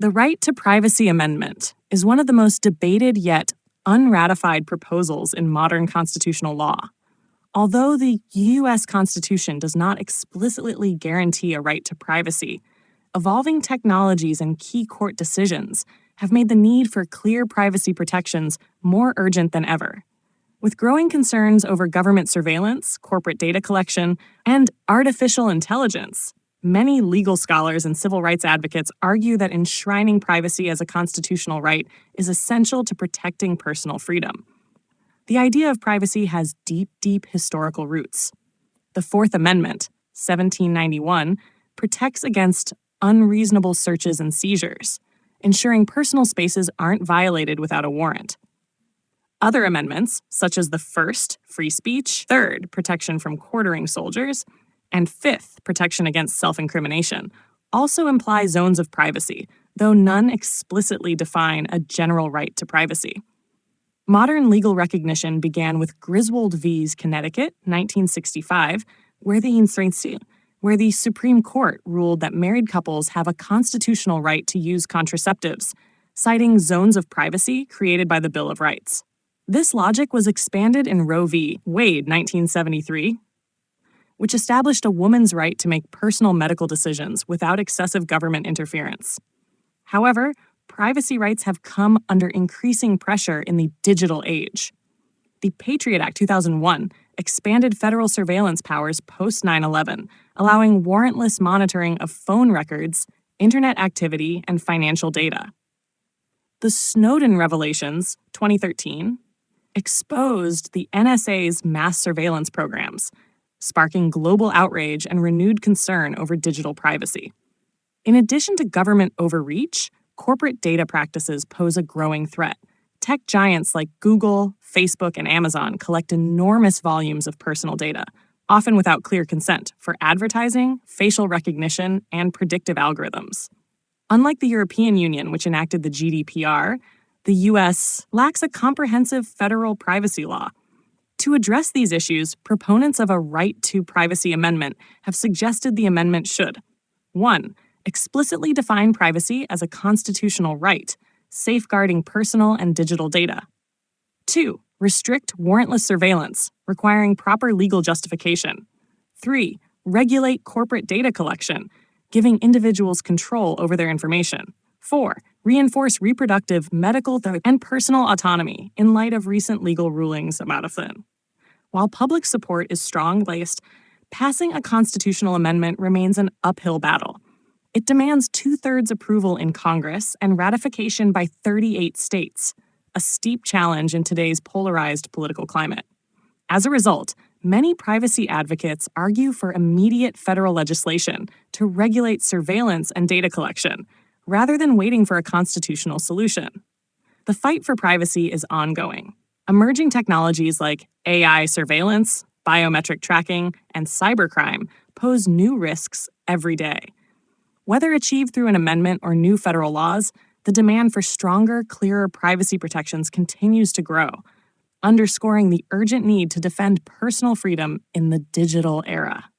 The Right to Privacy Amendment is one of the most debated yet unratified proposals in modern constitutional law. Although the U.S. Constitution does not explicitly guarantee a right to privacy, evolving technologies and key court decisions have made the need for clear privacy protections more urgent than ever. With growing concerns over government surveillance, corporate data collection, and artificial intelligence, many legal scholars and civil rights advocates argue that enshrining privacy as a constitutional right is essential to protecting personal freedom. The idea of privacy has deep historical roots. The Fourth Amendment, 1791, protects against unreasonable searches and seizures, ensuring personal spaces aren't violated without a warrant. Other amendments, such as the First, free speech, Third, protection from quartering soldiers, and Fifth, protection against self-incrimination, also imply zones of privacy, though none explicitly define a general right to privacy. Modern legal recognition began with Griswold v. Connecticut, 1965, where the Supreme Court ruled that married couples have a constitutional right to use contraceptives, citing zones of privacy created by the Bill of Rights. This logic was expanded in Roe v. Wade, 1973, which established a woman's right to make personal medical decisions without excessive government interference. However, privacy rights have come under increasing pressure in the digital age. The Patriot Act 2001 expanded federal surveillance powers post 9/11, allowing warrantless monitoring of phone records, internet activity, and financial data. The Snowden revelations, 2013, exposed the NSA's mass surveillance programs, sparking global outrage and renewed concern over digital privacy. In addition to government overreach, corporate data practices pose a growing threat. Tech giants like Google, Facebook, and Amazon collect enormous volumes of personal data, often without clear consent, for advertising, facial recognition, and predictive algorithms. Unlike the European Union, which enacted the GDPR, the U.S. lacks a comprehensive federal privacy law. To address these issues, proponents of a right to privacy amendment have suggested the amendment should 1. Explicitly define privacy as a constitutional right, safeguarding personal and digital data. 2. Restrict warrantless surveillance, requiring proper legal justification. 3. Regulate corporate data collection, giving individuals control over their information. 4. Reinforce reproductive, medical, and personal autonomy in light of recent legal rulings about a thing. While public support is strong-laced, passing a constitutional amendment remains an uphill battle. It demands 2/3 approval in Congress and ratification by 38 states, a steep challenge in today's polarized political climate. As a result, many privacy advocates argue for immediate federal legislation to regulate surveillance and data collection, rather than waiting for a constitutional solution. The fight for privacy is ongoing. Emerging technologies like AI surveillance, biometric tracking, and cybercrime pose new risks every day. Whether achieved through an amendment or new federal laws, the demand for stronger, clearer privacy protections continues to grow, underscoring the urgent need to defend personal freedom in the digital era.